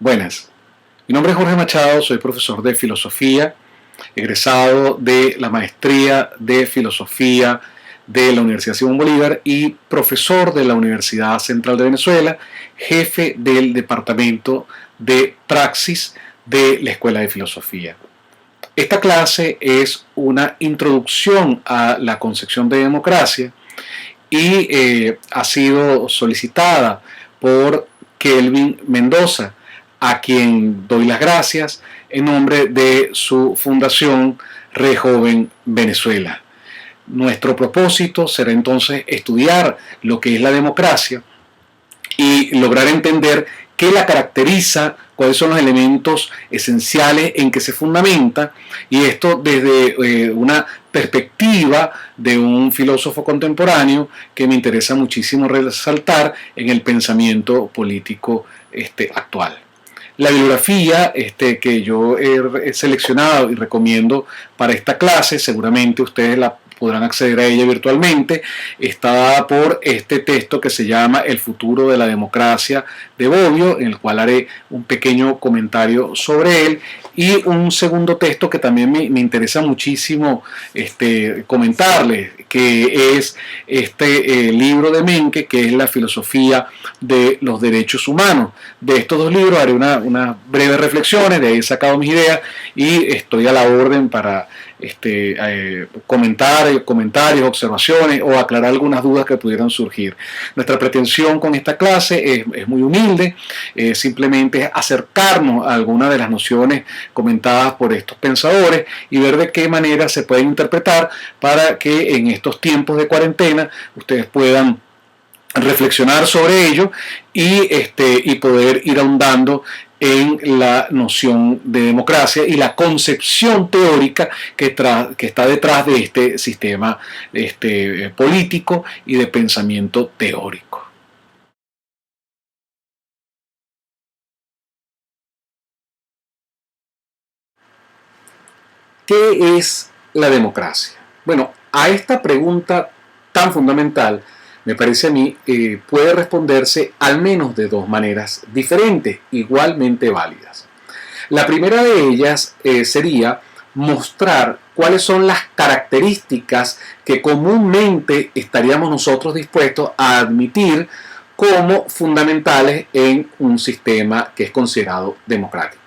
Buenas, mi nombre es Jorge Machado, soy profesor de filosofía, egresado de la maestría de filosofía de la Universidad Simón Bolívar y profesor de la Universidad Central de Venezuela, jefe del departamento de praxis de la Escuela de Filosofía. Esta clase es una introducción a la concepción de democracia y ha sido solicitada por Kelvin Mendoza, a quien doy las gracias en nombre de su fundación Rejoven Venezuela. Nuestro propósito será entonces estudiar lo que es la democracia y lograr entender qué la caracteriza, cuáles son los elementos esenciales en que se fundamenta, y esto desde una perspectiva de un filósofo contemporáneo que me interesa muchísimo resaltar en el pensamiento político actual. La bibliografía que yo he seleccionado y recomiendo para esta clase, seguramente ustedes la podrán acceder a ella virtualmente, está dada por este texto que se llama El futuro de la democracia de Bobbio, en el cual haré un pequeño comentario sobre él, y un segundo texto que también me interesa muchísimo comentarles, que es libro de Menke, que es La filosofía de los derechos humanos. De estos dos libros haré unas breves reflexiones, de ahí he sacado mis ideas y estoy a la orden para comentarios, observaciones o aclarar algunas dudas que pudieran surgir. Nuestra pretensión con esta clase es muy humilde, simplemente es acercarnos a algunas de las nociones comentadas por estos pensadores y ver de qué manera se pueden interpretar para que en estos tiempos de cuarentena ustedes puedan reflexionar sobre ello y poder ir ahondando en la noción de democracia y la concepción teórica que está detrás de este sistema político y de pensamiento teórico. ¿Qué es la democracia? Bueno, a esta pregunta tan fundamental, me parece a mí, puede responderse al menos de dos maneras diferentes, igualmente válidas. La primera de ellas sería mostrar cuáles son las características que comúnmente estaríamos nosotros dispuestos a admitir como fundamentales en un sistema que es considerado democrático.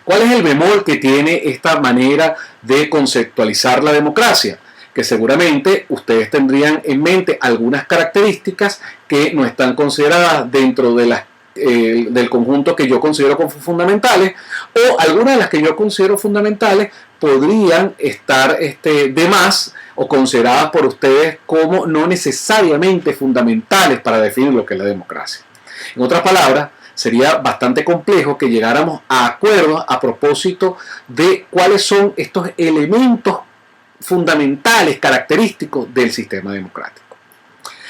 ¿Cuál es el bemol que tiene esta manera de conceptualizar la democracia? Que seguramente ustedes tendrían en mente algunas características que no están consideradas dentro de del conjunto que yo considero como fundamentales, o algunas de las que yo considero fundamentales podrían estar de más o consideradas por ustedes como no necesariamente fundamentales para definir lo que es la democracia. En otras palabras, sería bastante complejo que llegáramos a acuerdos a propósito de cuáles son estos elementos fundamentales, característicos del sistema democrático.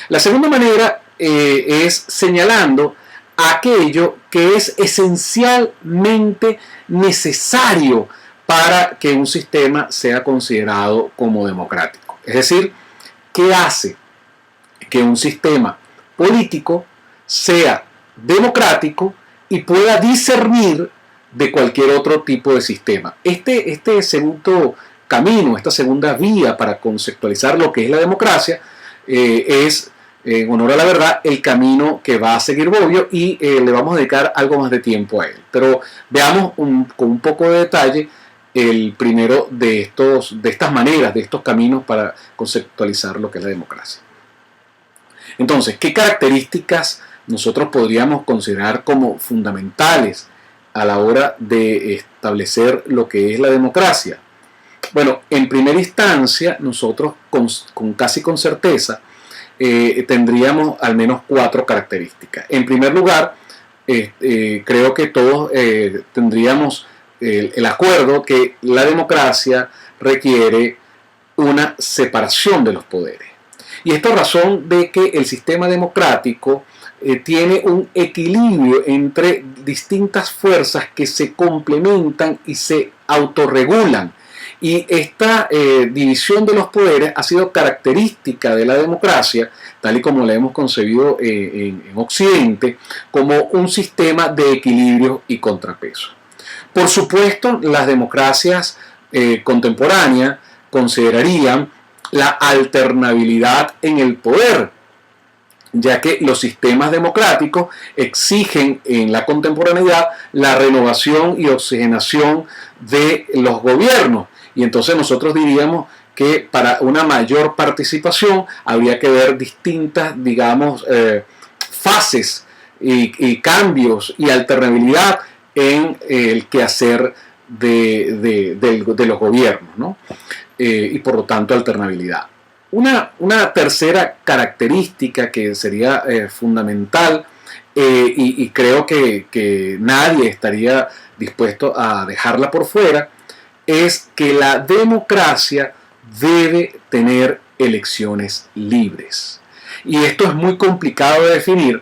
La segunda manera es señalando aquello que es esencialmente necesario para que un sistema sea considerado como democrático. Es decir, ¿qué hace que un sistema político sea democrático y pueda discernir de cualquier otro tipo de sistema? Este segundo camino, esta segunda vía para conceptualizar lo que es la democracia, es, en honor a la verdad, el camino que va a seguir Bobbio, y le vamos a dedicar algo más de tiempo a él. Pero veamos con un poco de detalle el primero de estas maneras, de estos caminos para conceptualizar lo que es la democracia. Entonces, ¿qué características nosotros podríamos considerar como fundamentales a la hora de establecer lo que es la democracia? Bueno, en primera instancia, nosotros casi con certeza tendríamos al menos 4 características. En primer lugar, creo que todos tendríamos el acuerdo que la democracia requiere una separación de los poderes. Y esto a razón de que el sistema democrático tiene un equilibrio entre distintas fuerzas que se complementan y se autorregulan. Y esta división de los poderes ha sido característica de la democracia, tal y como la hemos concebido en Occidente, como un sistema de equilibrio y contrapeso. Por supuesto, las democracias contemporáneas considerarían la alternabilidad en el poder, ya que los sistemas democráticos exigen en la contemporaneidad la renovación y oxigenación de los gobiernos. Y entonces nosotros diríamos que para una mayor participación habría que ver distintas, digamos, fases y cambios y alternabilidad en el quehacer de los gobiernos, ¿no? Y por lo tanto alternabilidad. Una tercera característica que sería fundamental y creo que nadie estaría dispuesto a dejarla por fuera, es que la democracia debe tener elecciones libres. Y esto es muy complicado de definir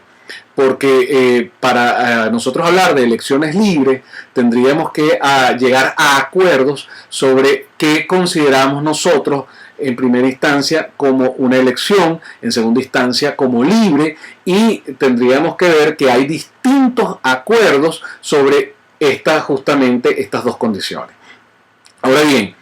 porque para nosotros hablar de elecciones libres tendríamos que llegar a acuerdos sobre qué consideramos nosotros en primera instancia como una elección, en segunda instancia como libre, y tendríamos que ver que hay distintos acuerdos sobre justamente estas dos condiciones. Ahora bien,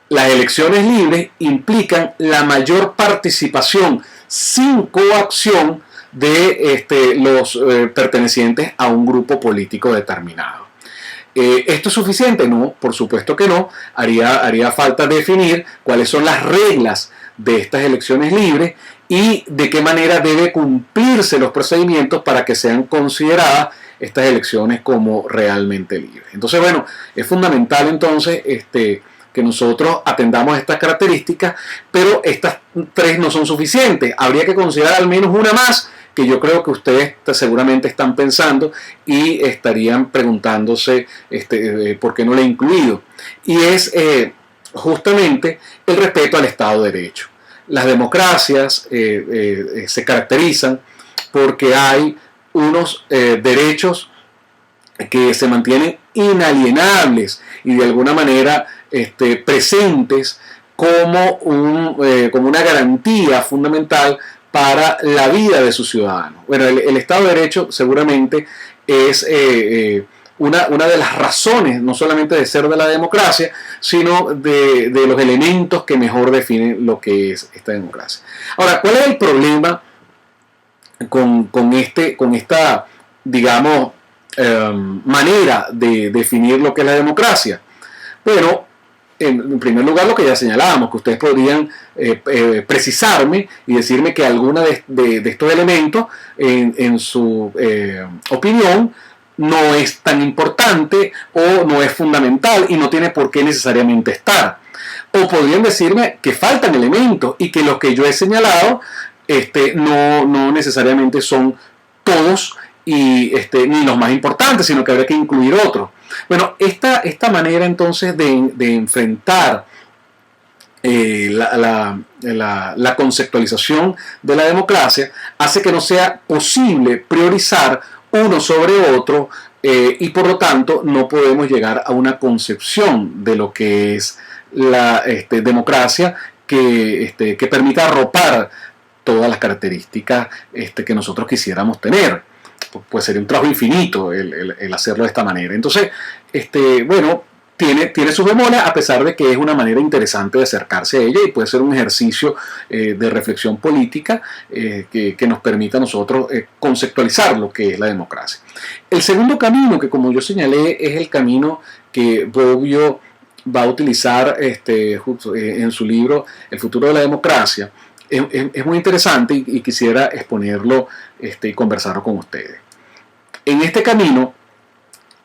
las elecciones libres implican la mayor participación sin coacción de los pertenecientes a un grupo político determinado. ¿Esto es suficiente? No, por supuesto que no. Haría falta definir cuáles son las reglas de estas elecciones libres y de qué manera debe cumplirse los procedimientos para que sean consideradas estas elecciones como realmente libres. Entonces, bueno, es fundamental entonces que nosotros atendamos estas características, pero estas tres no son suficientes. Habría que considerar al menos una más, que yo creo que ustedes seguramente están pensando y estarían preguntándose por qué no la he incluido. Y es justamente el respeto al Estado de Derecho. Las democracias se caracterizan porque hay unos derechos que se mantienen inalienables y de alguna manera presentes como una garantía fundamental para la vida de sus ciudadanos. Bueno, el Estado de Derecho seguramente es una de las razones, no solamente de ser de la democracia, sino de los elementos que mejor definen lo que es esta democracia. Ahora, ¿cuál es el problema con esta, digamos, manera de definir lo que es la democracia? Bueno, en primer lugar, lo que ya señalábamos, que ustedes podrían precisarme y decirme que alguna de estos elementos, en su opinión, no es tan importante o no es fundamental y no tiene por qué necesariamente estar. O podrían decirme que faltan elementos y que los que yo he señalado no necesariamente son todos y ni los más importantes, sino que habría que incluir otros. Bueno, esta manera entonces de enfrentar la conceptualización de la democracia hace que no sea posible priorizar uno sobre otro y por lo tanto no podemos llegar a una concepción de lo que es la democracia que permita arropar todas las características que nosotros quisiéramos tener. Pues sería un trabajo infinito el hacerlo de esta manera. Entonces, bueno, tiene sus bemoles, a pesar de que es una manera interesante de acercarse a ella y puede ser un ejercicio de reflexión política que nos permita a nosotros conceptualizar lo que es la democracia. El segundo camino, que como yo señalé, es el camino que Bobbio va a utilizar en su libro El futuro de la democracia, es muy interesante y quisiera exponerlo y conversarlo con ustedes. En este camino,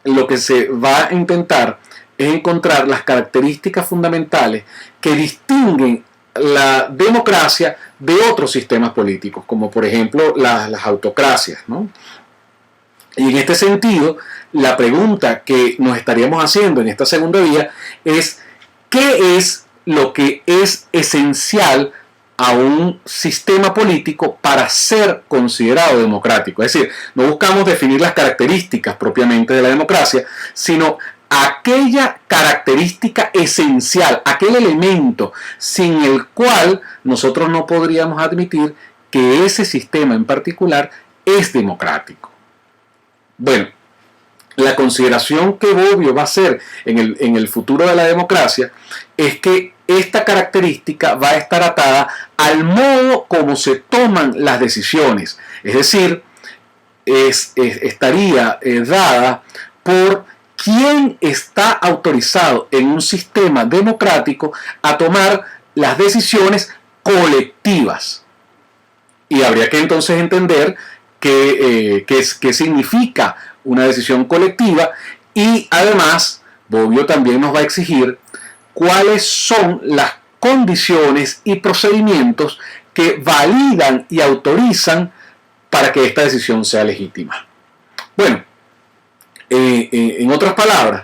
lo que se va a intentar es encontrar las características fundamentales que distinguen la democracia de otros sistemas políticos, como por ejemplo las autocracias, ¿no? Y en este sentido, la pregunta que nos estaríamos haciendo en esta segunda vía es: ¿qué es lo que es esencial a un sistema político para ser considerado democrático? Es decir, no buscamos definir las características propiamente de la democracia, sino aquella característica esencial, aquel elemento sin el cual nosotros no podríamos admitir que ese sistema en particular es democrático. Bueno, la consideración que Bobbio va a hacer en el futuro de la democracia es que esta característica va a estar atada al modo como se toman las decisiones, es decir, estaría dada por quién está autorizado en un sistema democrático a tomar las decisiones colectivas. Y habría que entonces entender qué significa una decisión colectiva, y además Bobbio también nos va a exigir cuáles son las condiciones y procedimientos que validan y autorizan para que esta decisión sea legítima. Bueno, en otras palabras,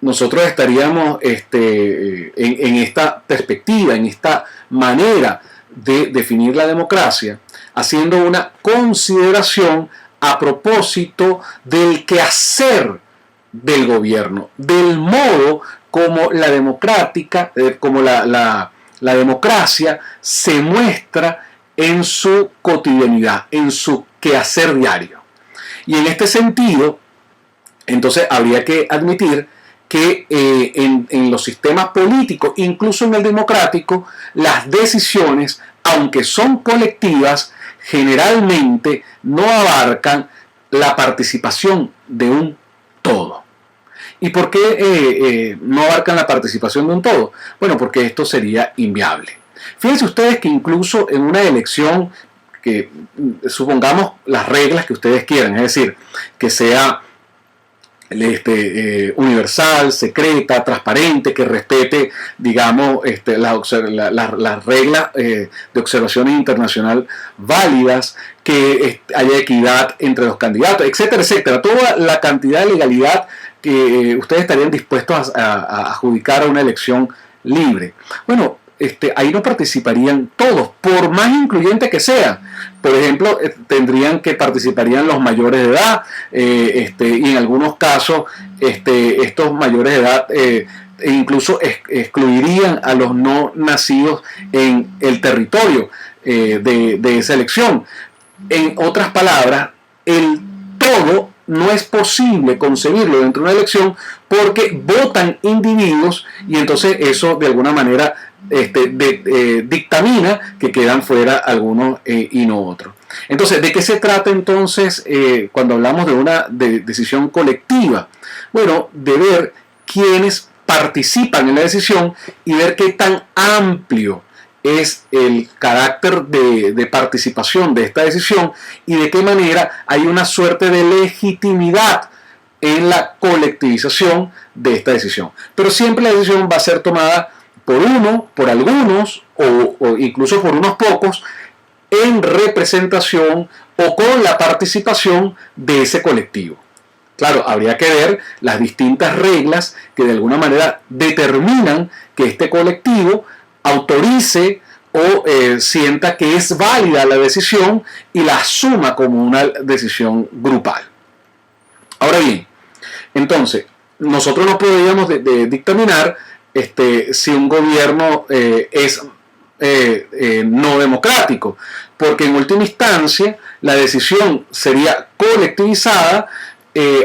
nosotros estaríamos en esta perspectiva, en esta manera de definir la democracia, haciendo una consideración a propósito del quehacer del gobierno, del modo como la democracia se muestra en su cotidianidad, en su quehacer diario. Y en este sentido, entonces habría que admitir que en los sistemas políticos, incluso en el democrático, las decisiones, aunque son colectivas, generalmente no abarcan la participación de un todo. ¿Y por qué no abarcan la participación de un todo? Bueno, porque esto sería inviable. Fíjense ustedes que incluso en una elección, que supongamos las reglas que ustedes quieran, es decir, que sea universal, secreta, transparente, que respete, digamos, las reglas de observaciones internacional válidas, que haya equidad entre los candidatos, etcétera, etcétera. Toda la cantidad de legalidad que ustedes estarían dispuestos a adjudicar a una elección libre. Bueno, ahí no participarían todos, por más incluyente que sea. Por ejemplo, participarían los mayores de edad, y en algunos casos estos mayores de edad incluso excluirían a los no nacidos en el territorio de esa elección. En otras palabras, el todo no es posible concebirlo dentro de una elección porque votan individuos, y entonces eso de alguna manera dictamina que quedan fuera algunos y no otros. Entonces, ¿de qué se trata entonces cuando hablamos de una decisión colectiva? Bueno, de ver quiénes participan en la decisión y ver qué tan amplio es el carácter de participación de esta decisión y de qué manera hay una suerte de legitimidad en la colectivización de esta decisión. Pero siempre la decisión va a ser tomada por algunos o incluso por unos pocos, en representación o con la participación de ese colectivo. Claro, habría que ver las distintas reglas que de alguna manera determinan que este colectivo autorice o sienta que es válida la decisión y la asuma como una decisión grupal. Ahora bien, entonces, nosotros no podríamos dictaminar si un gobierno es no democrático, porque en última instancia la decisión sería colectivizada,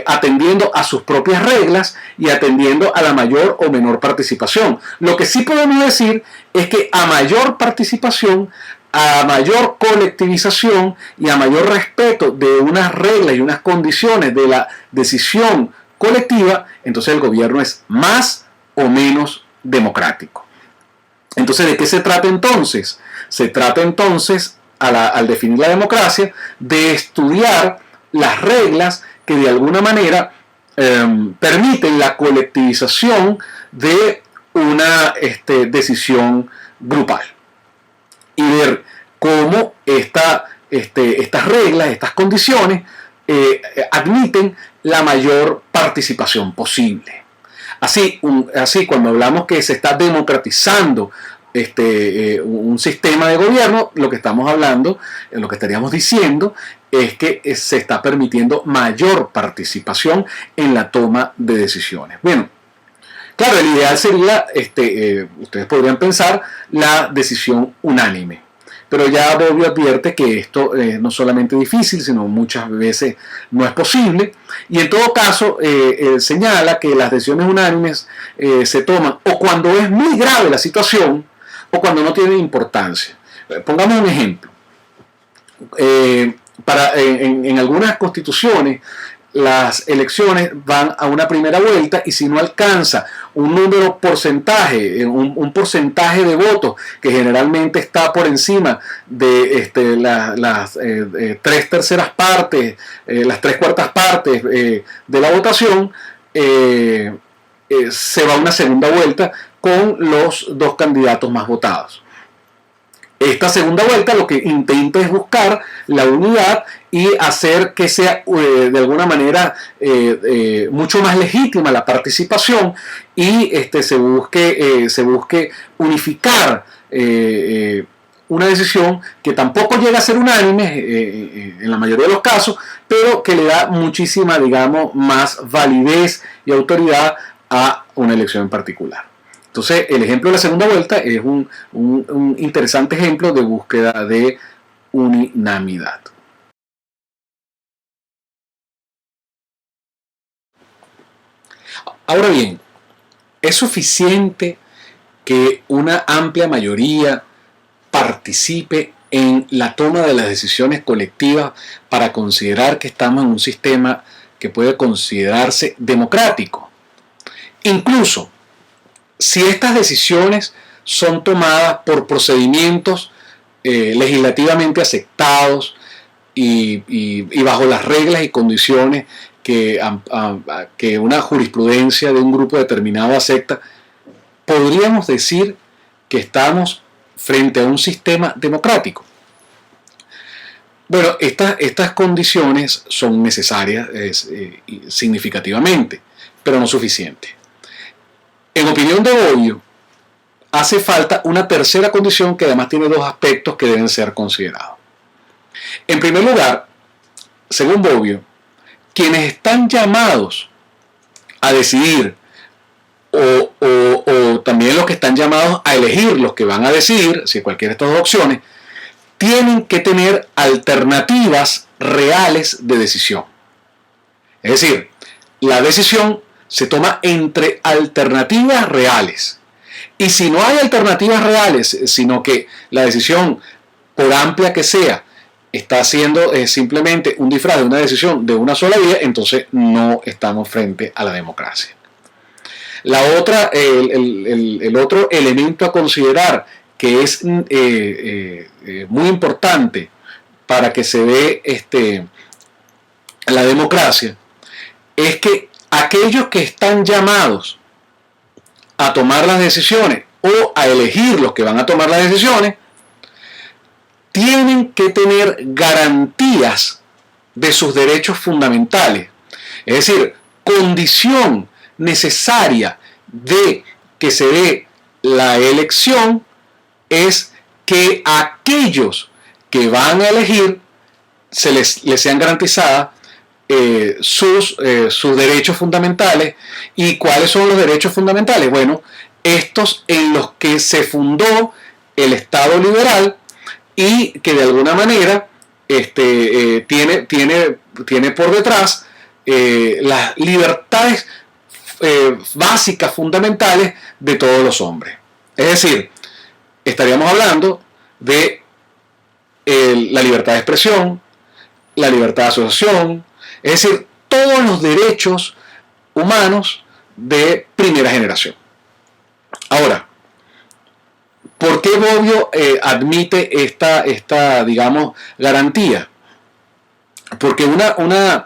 atendiendo a sus propias reglas y atendiendo a la mayor o menor participación. Lo que sí podemos decir es que a mayor participación, a mayor colectivización y a mayor respeto de unas reglas y unas condiciones de la decisión colectiva, entonces el gobierno es más o menos democrático. Entonces, ¿de qué se trata entonces? Se trata entonces, al definir la democracia, de estudiar las reglas que de alguna manera permiten la colectivización de una decisión grupal y ver cómo estas reglas, estas condiciones admiten la mayor participación posible. Así, cuando hablamos que se está democratizando un sistema de gobierno, lo que estamos hablando, lo que estaríamos diciendo es que se está permitiendo mayor participación en la toma de decisiones. Bueno, claro, el ideal sería, ustedes podrían pensar, la decisión unánime. Pero ya Bobbio advierte que esto no solamente es difícil, sino muchas veces no es posible. Y en todo caso, señala que las decisiones unánimes se toman o cuando es muy grave la situación o cuando no tiene importancia. Pongamos un ejemplo. En algunas constituciones las elecciones van a una primera vuelta y si no alcanza un número porcentaje, un porcentaje de votos que generalmente está por encima de las 3/3 partes, las 3/4 partes de la votación, se va a una segunda vuelta con los dos candidatos más votados. Esta segunda vuelta lo que intenta es buscar la unidad y hacer que sea de alguna manera mucho más legítima la participación y se busque unificar una decisión que tampoco llega a ser unánime en la mayoría de los casos, pero que le da muchísima, digamos, más validez y autoridad a una elección en particular. Entonces, el ejemplo de la segunda vuelta es un interesante ejemplo de búsqueda de unanimidad. Ahora bien, ¿es suficiente que una amplia mayoría participe en la toma de las decisiones colectivas para considerar que estamos en un sistema que puede considerarse democrático? Incluso si estas decisiones son tomadas por procedimientos legislativamente aceptados y bajo las reglas y condiciones que una jurisprudencia de un grupo determinado acepta, podríamos decir que estamos frente a un sistema democrático. Bueno, estas condiciones son necesarias significativamente, pero no suficientes. En opinión de Bobbio, hace falta una tercera condición que además tiene dos aspectos que deben ser considerados. En primer lugar, según Bobbio, quienes están llamados a decidir o también los que están llamados a elegir los que van a decidir, si cualquiera de estas dos opciones, tienen que tener alternativas reales de decisión. Es decir, la decisión se toma entre alternativas reales. Y si no hay alternativas reales, sino que la decisión, por amplia que sea, está siendo simplemente un disfraz de una decisión de una sola vía, entonces no estamos frente a la democracia. El otro elemento a considerar que es muy importante para que se dé la democracia es que aquellos que están llamados a tomar las decisiones o a elegir los que van a tomar las decisiones tienen que tener garantías de sus derechos fundamentales. Es decir, condición necesaria de que se dé la elección es que aquellos que van a elegir les sean garantizadas sus derechos fundamentales. ¿Y cuáles son los derechos fundamentales? Bueno, estos en los que se fundó el Estado liberal y que de alguna manera tiene por detrás las libertades básicas, fundamentales de todos los hombres. Es decir, estaríamos hablando de la libertad de expresión, la libertad de asociación, es decir, todos los derechos humanos de primera generación. Ahora, ¿por qué Bobbio admite esta digamos, garantía? Porque una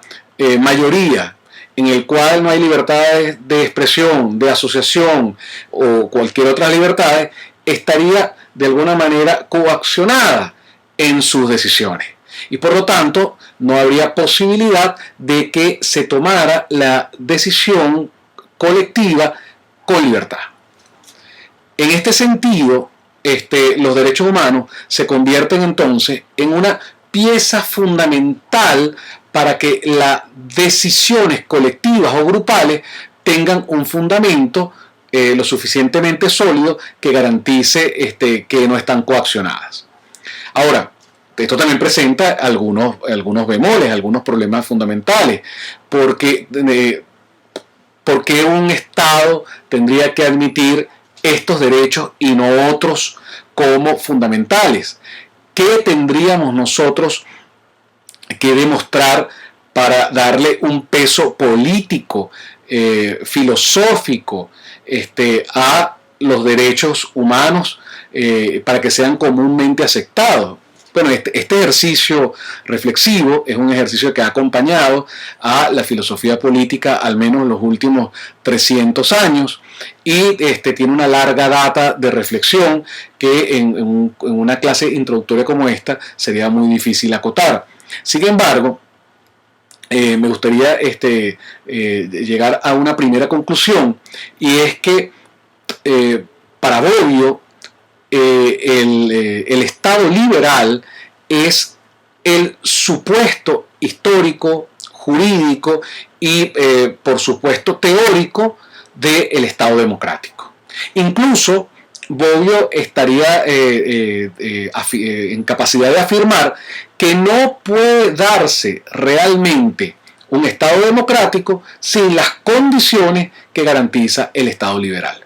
mayoría en el cual no hay libertades de expresión, de asociación o cualquier otra libertad, estaría de alguna manera coaccionada en sus decisiones. Y por lo tanto, no habría posibilidad de que se tomara la decisión colectiva con libertad. En este sentido, los derechos humanos se convierten entonces en una pieza fundamental para que las decisiones colectivas o grupales tengan un fundamento lo suficientemente sólido que garantice que no están coaccionadas. Ahora, esto también presenta algunos bemoles, algunos problemas fundamentales, porque ¿por qué un Estado tendría que admitir estos derechos y no otros como fundamentales? ¿Qué tendríamos nosotros que demostrar para darle un peso político, filosófico, a los derechos humanos para que sean comúnmente aceptados? Bueno, este ejercicio reflexivo es un ejercicio que ha acompañado a la filosofía política al menos los últimos 300 años y tiene una larga data de reflexión que en una clase introductoria como esta sería muy difícil acotar. Sin embargo, me gustaría llegar a una primera conclusión, y es que para Bobbio el Estado liberal es el supuesto histórico, jurídico y por supuesto teórico del Estado democrático. Incluso Bobbio estaría en capacidad de afirmar que no puede darse realmente un Estado democrático sin las condiciones que garantiza el Estado liberal.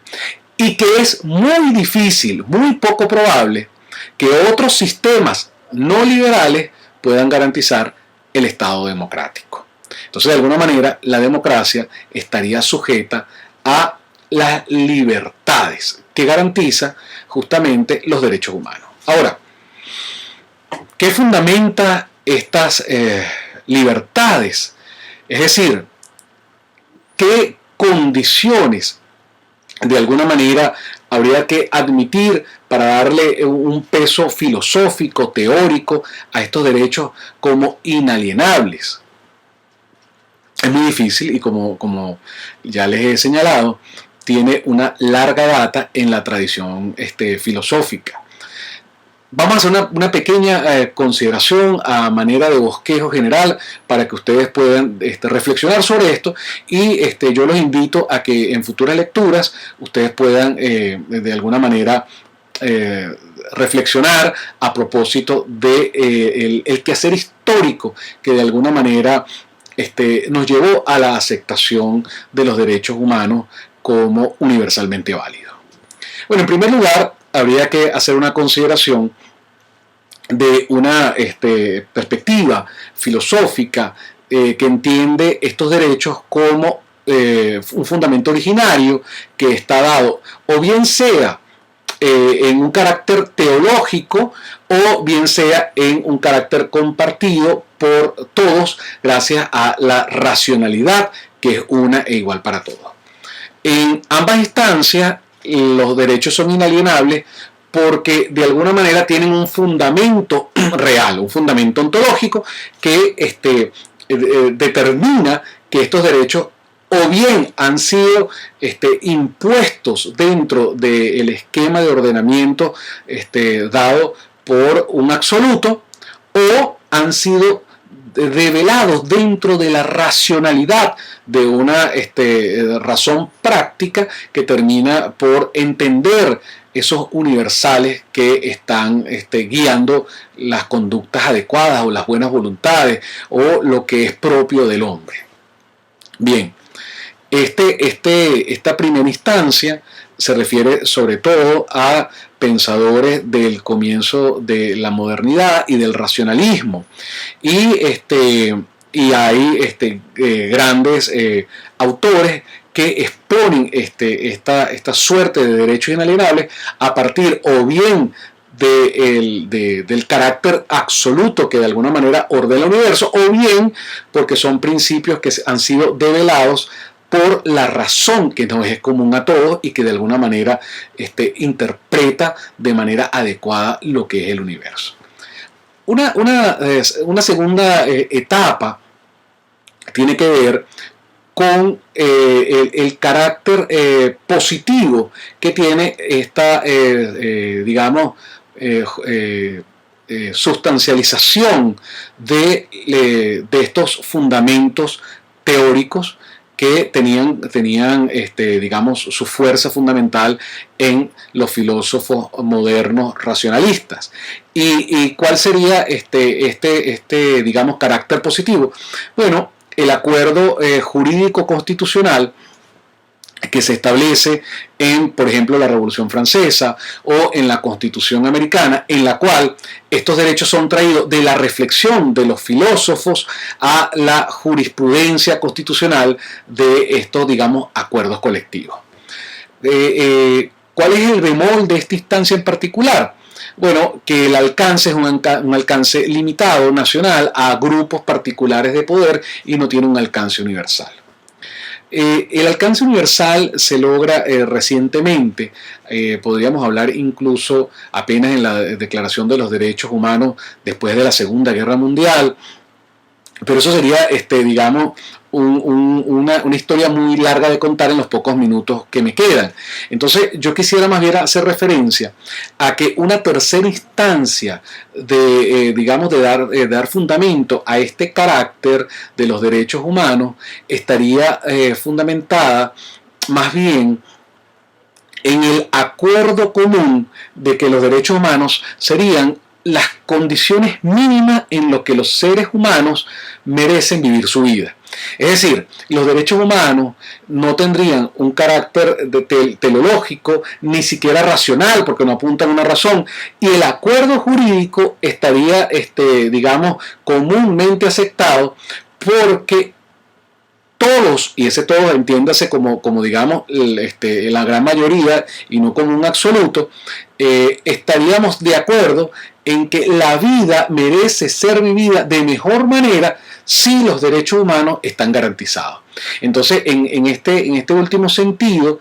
Y que es muy difícil, muy poco probable, que otros sistemas no liberales puedan garantizar el Estado democrático. Entonces, de alguna manera, la democracia estaría sujeta a las libertades que garantiza justamente los derechos humanos. Ahora, ¿qué fundamenta estas libertades? Es decir, ¿qué condiciones de alguna manera habría que admitir para darle un peso filosófico, teórico a estos derechos como inalienables? Es muy difícil y como ya les he señalado, tiene una larga data en la tradición filosófica. Vamos a hacer una pequeña consideración a manera de bosquejo general para que ustedes puedan reflexionar sobre esto, y yo los invito a que en futuras lecturas ustedes puedan de alguna manera reflexionar a propósito de el quehacer histórico que de alguna manera nos llevó a la aceptación de los derechos humanos como universalmente válidos. Bueno, en primer lugar, habría que hacer una consideración de una perspectiva filosófica que entiende estos derechos como un fundamento originario que está dado o bien sea en un carácter teológico o bien sea en un carácter compartido por todos gracias a la racionalidad que es una e igual para todos. En ambas instancias los derechos son inalienables porque de alguna manera tienen un fundamento real, un fundamento ontológico que determina que estos derechos o bien han sido impuestos dentro del esquema de ordenamiento dado por un absoluto, o han sido revelados dentro de la racionalidad de una razón práctica que termina por entender esos universales que están guiando las conductas adecuadas o las buenas voluntades o lo que es propio del hombre. Bien, esta primera instancia se refiere sobre todo a pensadores del comienzo de la modernidad y del racionalismo, y hay grandes autores que exponen esta suerte de derechos inalienables a partir o bien del carácter absoluto que de alguna manera ordena el universo, o bien porque son principios que han sido develados por la razón que nos es común a todos y que de alguna manera interpreta de manera adecuada lo que es el universo. Una segunda etapa tiene que ver con el carácter positivo que tiene esta, sustancialización de estos fundamentos teóricos que tenían digamos, su fuerza fundamental en los filósofos modernos racionalistas. ¿Y cuál sería digamos, carácter positivo? Bueno, el acuerdo jurídico constitucional que se establece en, por ejemplo, la Revolución Francesa o en la Constitución Americana, en la cual estos derechos son traídos de la reflexión de los filósofos a la jurisprudencia constitucional de estos, digamos, acuerdos colectivos. ¿Cuál es el bemol de esta instancia en particular? Bueno, que el alcance es un alcance limitado, nacional, a grupos particulares de poder y no tiene un alcance universal. El alcance universal se logra recientemente, podríamos hablar incluso apenas en la Declaración de los Derechos Humanos después de la Segunda Guerra Mundial, pero eso sería, digamos, una historia muy larga de contar en los pocos minutos que me quedan. Entonces yo quisiera más bien hacer referencia a que una tercera instancia digamos, de dar fundamento a este carácter de los derechos humanos estaría fundamentada más bien en el acuerdo común de que los derechos humanos serían las condiciones mínimas en lo que los seres humanos merecen vivir su vida. Es decir, los derechos humanos no tendrían un carácter teleológico, ni siquiera racional, porque no apuntan a una razón, y el acuerdo jurídico estaría, digamos, comúnmente aceptado, porque todos, y ese todos entiéndase como digamos, la gran mayoría, y no como un absoluto, estaríamos de acuerdo en que la vida merece ser vivida de mejor manera si los derechos humanos están garantizados. Entonces, en este último sentido,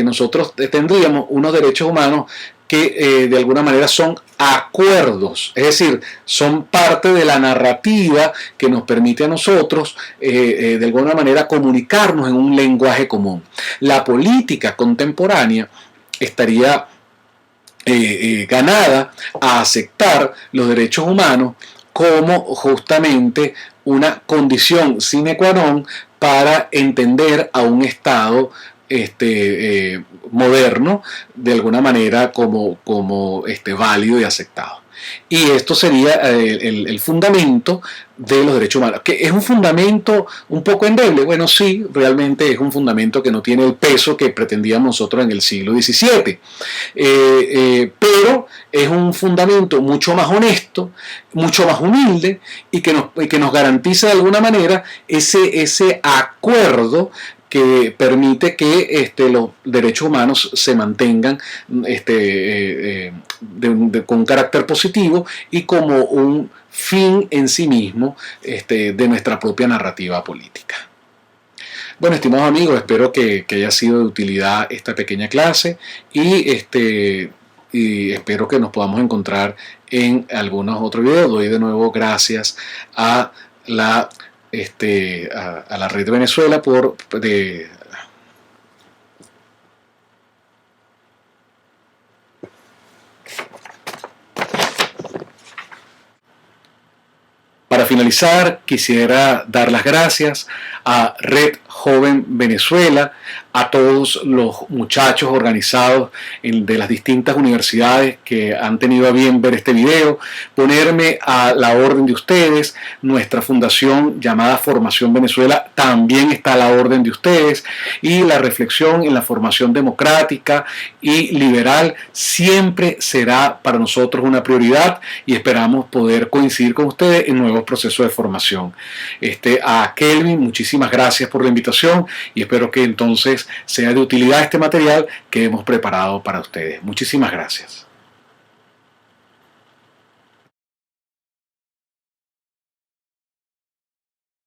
nosotros tendríamos unos derechos humanos que de alguna manera son acuerdos, es decir, son parte de la narrativa que nos permite a nosotros de alguna manera comunicarnos en un lenguaje común. La política contemporánea estaría ganada a aceptar los derechos humanos como justamente una condición sine qua non para entender a un Estado moderno de alguna manera como válido y aceptado. Y esto sería el fundamento de los derechos humanos, que es un fundamento un poco endeble. Bueno, sí, realmente es un fundamento que no tiene el peso que pretendíamos nosotros en el siglo XVII, pero es un fundamento mucho más honesto, mucho más humilde y que nos garantiza de alguna manera ese acuerdo que permite que los derechos humanos se mantengan con un carácter positivo y como un fin en sí mismo de nuestra propia narrativa política. Bueno, estimados amigos, espero que haya sido de utilidad esta pequeña clase y espero que nos podamos encontrar en algunos otros videos. Doy de nuevo gracias a la Red de Venezuela Para finalizar, quisiera dar las gracias a Red Joven Venezuela, a todos los muchachos organizados de las distintas universidades que han tenido a bien ver este video, ponerme a la orden de ustedes. Nuestra fundación llamada Formación Venezuela también está a la orden de ustedes, y la reflexión en la formación democrática y liberal siempre será para nosotros una prioridad, y esperamos poder coincidir con ustedes en nuevos procesos de formación. A Kelvin, muchísimas gracias por la invitación y espero que entonces sea de utilidad este material que hemos preparado para ustedes. Muchísimas gracias.